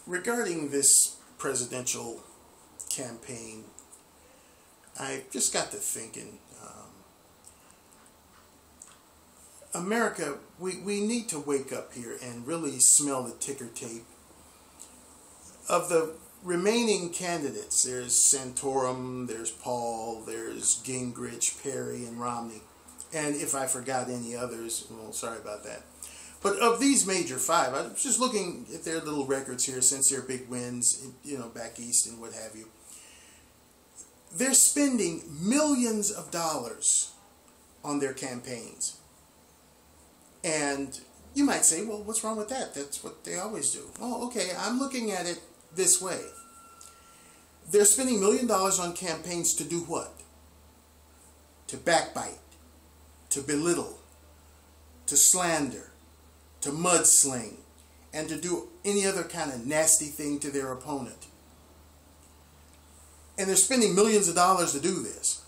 Regarding this presidential campaign, I just got to thinking, America, we need to wake up here and really smell the ticker tape. Of the remaining candidates, there's Santorum, there's Paul, there's Gingrich, Perry, and Romney. And if I forgot any others, well, sorry about that. But of these major five, I was just looking at their little records here since their big wins, you know, back east and what have you. They're spending millions of dollars on their campaigns. And you might say, well, what's wrong with that? That's what they always do. Oh, okay, I'm looking at it this way. They're spending $1 million on campaigns to do what? To backbite, to belittle, to slander, to mudsling, and to do any other kind of nasty thing to their opponent. And they're spending millions of dollars to do this.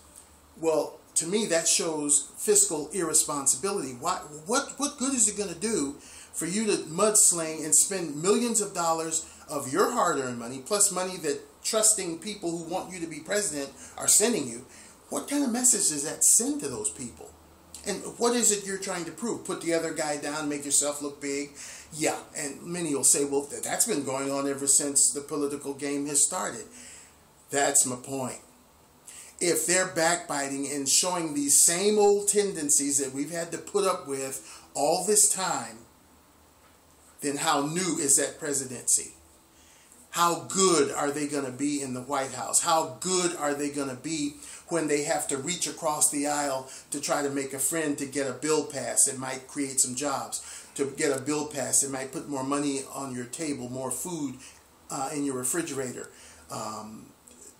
Well, to me, that shows fiscal irresponsibility. What good is it going to do for you to mudsling and spend millions of dollars of your hard-earned money, plus money that trusting people who want you to be president are sending you? What kind of message does that send to those people? And what is it you're trying to prove? Put the other guy down, make yourself look big? Yeah, and many will say, well, that's been going on ever since the political game has started. That's my point. If they're backbiting and showing these same old tendencies that we've had to put up with all this time, then how new is that presidency? How good are they going to be in the White House? How good are they going to be when they have to reach across the aisle to try to make a friend to get a bill passed that might create some jobs, to get a bill passed that might put more money on your table, more food in your refrigerator,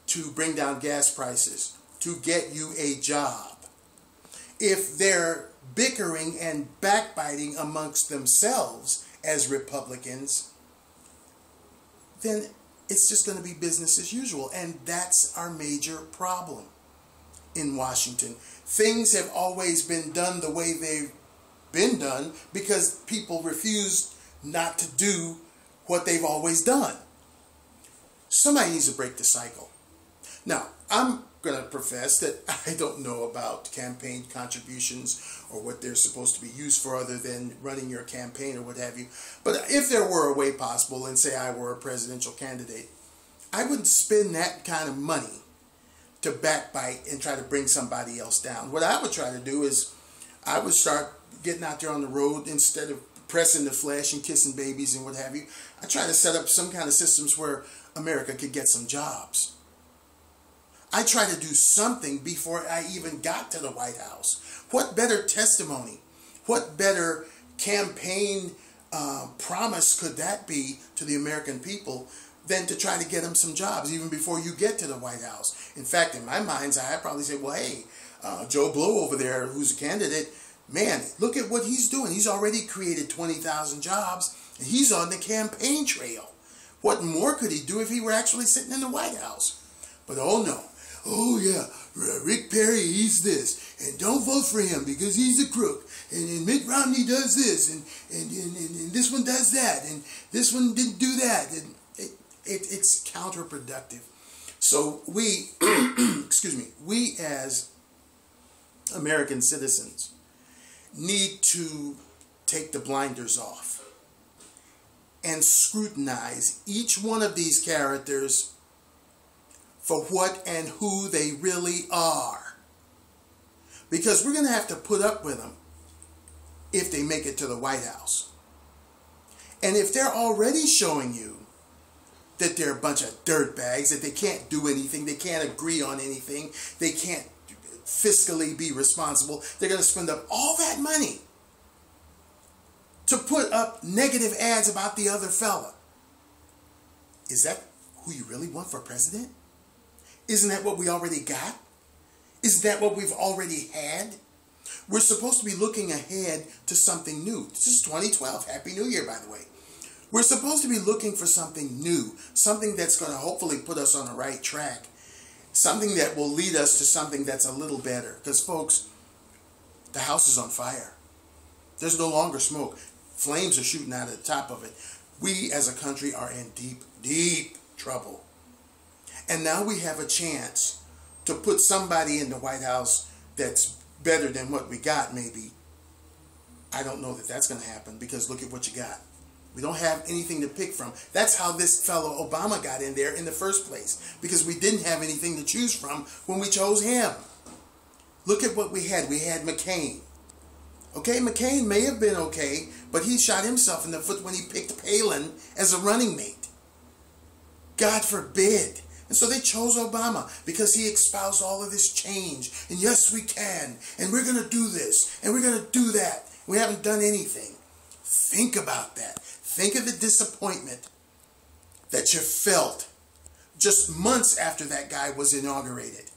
to bring down gas prices, to get you a job? If they're bickering and backbiting amongst themselves as Republicans, then it's just going to be business as usual. And that's our major problem in Washington. Things have always been done the way they've been done because people refuse not to do what they've always done. Somebody needs to break the cycle. Now, I'm going to profess that I don't know about campaign contributions or what they're supposed to be used for other than running your campaign or what have you. But if there were a way possible, and say I were a presidential candidate, I wouldn't spend that kind of money to backbite and try to bring somebody else down. What I would try to do is I would start getting out there on the road instead of pressing the flesh and kissing babies and what have you. I try to set up some kind of systems where America could get some jobs. I try to do something before I even got to the White House. What better testimony, what better campaign promise could that be to the American people than to try to get them some jobs even before you get to the White House? In fact, in my mind's eye, I'd probably say, well, hey, Joe Blow over there, who's a candidate, man, look at what he's doing. He's already created 20,000 jobs, and he's on the campaign trail. What more could he do if he were actually sitting in the White House? But oh no. Oh yeah, Rick Perry, he's this, and don't vote for him because he's a crook, and Mitt Romney does this, and this one does that, and this one didn't do that, and it's counterproductive. So we, excuse me, we as American citizens need to take the blinders off and scrutinize each one of these characters for what and who they really are. Because we're going to have to put up with them if they make it to the White House. And if they're already showing you that they're a bunch of dirtbags, that they can't do anything, they can't agree on anything, they can't fiscally be responsible, they're going to spend up all that money to put up negative ads about the other fella. Is that who you really want for president? Isn't that what we already got? Isn't that what we've already had? We're supposed to be looking ahead to something new. This is 2012. Happy New Year, by the way. We're supposed to be looking for something new, something that's going to hopefully put us on the right track, something that will lead us to something that's a little better. Because, folks, the house is on fire. There's no longer smoke. Flames are shooting out of the top of it. we as a country are in deep, deep trouble. And now we have a chance to put somebody in the White House that's better than what we got, maybe. I don't know that that's going to happen, because look at what you got. We don't have anything to pick from. That's how this fellow Obama got in there in the first place, because we didn't have anything to choose from when we chose him. Look at what we had. We had McCain. Okay, McCain may have been okay, but he shot himself in the foot when he picked Palin as a running mate. God forbid. And so they chose Obama because he espoused all of this change. And yes, we can. And we're going to do this. And we're going to do that. We haven't done anything. Think about that. Think of the disappointment that you felt just months after that guy was inaugurated.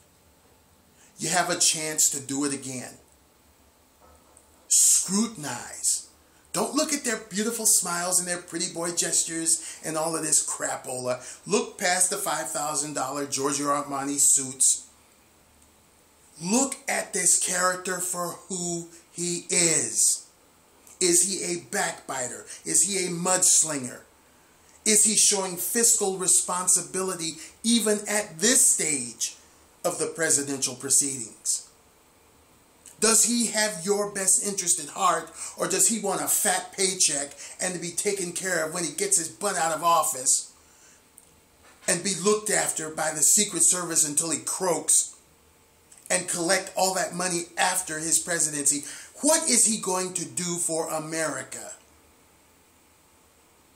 You have a chance to do it again. Scrutinize. Don't look at their beautiful smiles and their pretty boy gestures and all of this crapola. Look past the $5,000 Giorgio Armani suits. Look at this character for who he is. Is he a backbiter? Is he a mudslinger? Is he showing fiscal responsibility even at this stage of the presidential proceedings? Does he have your best interest at heart, or does he want a fat paycheck and to be taken care of when he gets his butt out of office and be looked after by the Secret Service until he croaks and collect all that money after his presidency? What is he going to do for America?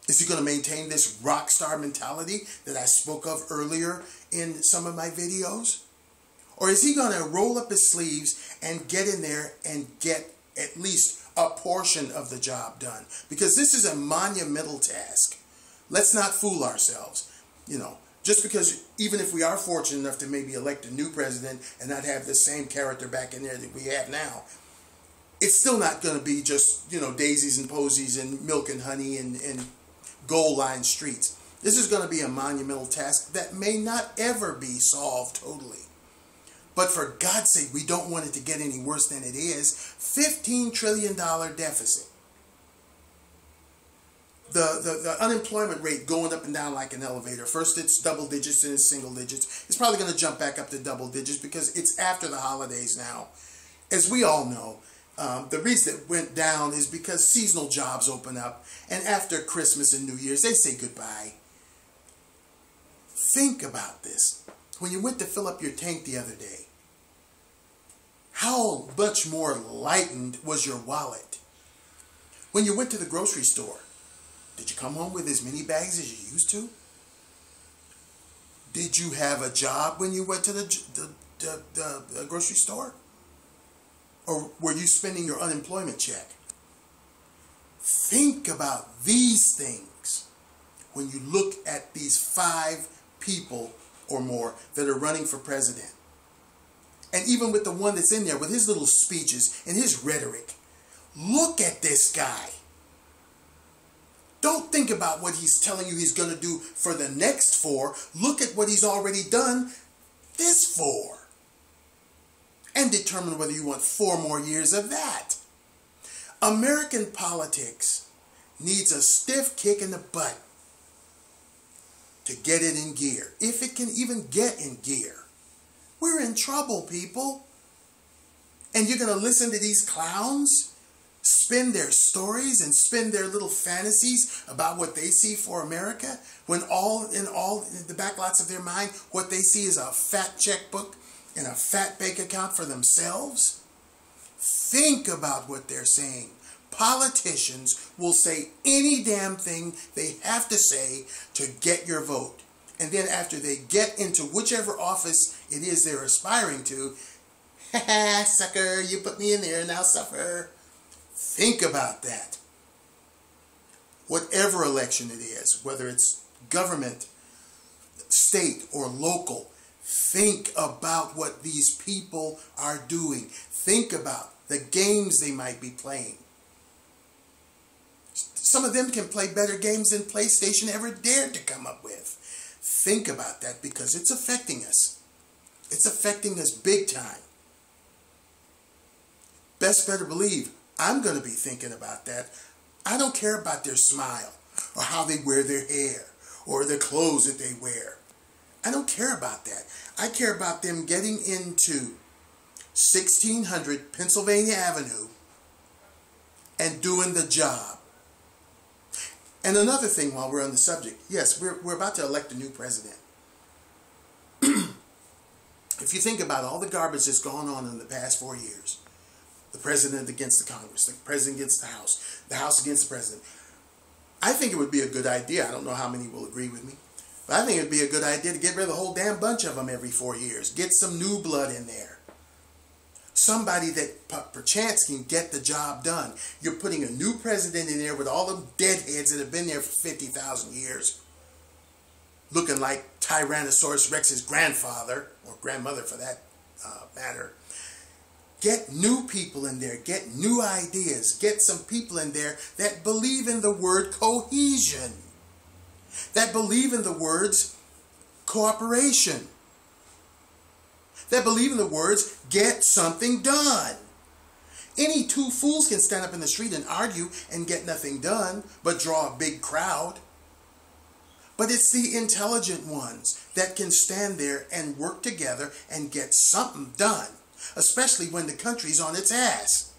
Is he going to maintain this rock star mentality that I spoke of earlier in some of my videos? Or is he going to roll up his sleeves and get in there and get at least a portion of the job done? Because this is a monumental task. Let's not fool ourselves. You know, just because even if we are fortunate enough to maybe elect a new president and not have the same character back in there that we have now, it's still not going to be just, you know, daisies and posies and milk and honey and gold-lined streets. This is going to be a monumental task that may not ever be solved totally. But for God's sake, we don't want it to get any worse than it is. $15 trillion deficit. The unemployment rate going up and down like an elevator. First it's double digits, then it's single digits. It's probably going to jump back up to double digits because it's after the holidays now. As we all know, the reason it went down is because seasonal jobs open up. And after Christmas and New Year's, they say goodbye. Think about this. When you went to fill up your tank the other day, how much more lightened was your wallet? When you went to the grocery store, did you come home with as many bags as you used to? Did you have a job when you went to the grocery store? Or were you spending your unemployment check? Think about these things when you look at these 5 people or more that are running for president. And even with the one that's in there with his little speeches and his rhetoric, look at this guy. Don't think about what he's telling you he's going to do for the next 4. Look at what he's already done this 4. And determine whether you want 4 more years of that. American politics needs a stiff kick in the butt to get it in gear. If it can even get in gear. We're in trouble, people. And you're going to listen to these clowns spin their stories and spin their little fantasies about what they see for America, when all in the backlots of their mind, what they see is a fat checkbook and a fat bank account for themselves. Think about what they're saying. Politicians will say any damn thing they have to say to get your vote. And then after they get into whichever office it is they're aspiring to, ha sucker, you put me in there, now suffer. Think about that. Whatever election it is, whether it's government, state, or local, think about what these people are doing. Think about the games they might be playing. Some of them can play better games than PlayStation ever dared to come up with. Think about that, because it's affecting us. It's affecting us big time. Best better believe I'm going to be thinking about that. I don't care about their smile. or how they wear their hair, or the clothes that they wear. I don't care about that. I care about them getting into 1600 Pennsylvania Avenue and doing the job. And another thing while we're on the subject, yes, we're about to elect a new president. If you think about all the garbage that's gone on in the past 4 years, the president against the Congress, the president against the House against the president, I think it would be a good idea. I don't know how many will agree with me, but I think it would be a good idea to get rid of the whole damn bunch of them every 4 years. Get some new blood in there. Somebody that perchance can get the job done. You're putting a new president in there with all the deadheads that have been there for 50,000 years, looking like Tyrannosaurus Rex's grandfather, or grandmother for that matter. Get new people in there. Get new ideas. Get some people in there that believe in the word cohesion, that believe in the words cooperation, that believe in the words get something done. Any two fools can stand up in the street and argue and get nothing done, but draw a big crowd. But it's the intelligent ones that can stand there and work together and get something done, especially when the country's on its ass.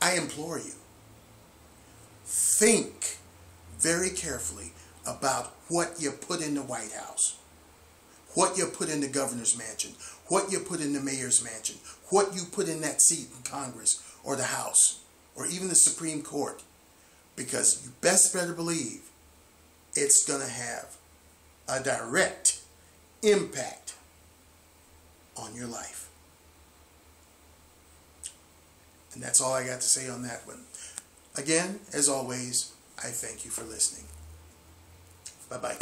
I implore you, think very carefully about what you put in the White House, what you put in the governor's mansion, what you put in the mayor's mansion, what you put in that seat in Congress or the House or even the Supreme Court. Because you best better believe it's going to have a direct impact on your life. And that's all I got to say on that one. Again, as always, I thank you for listening. Bye-bye.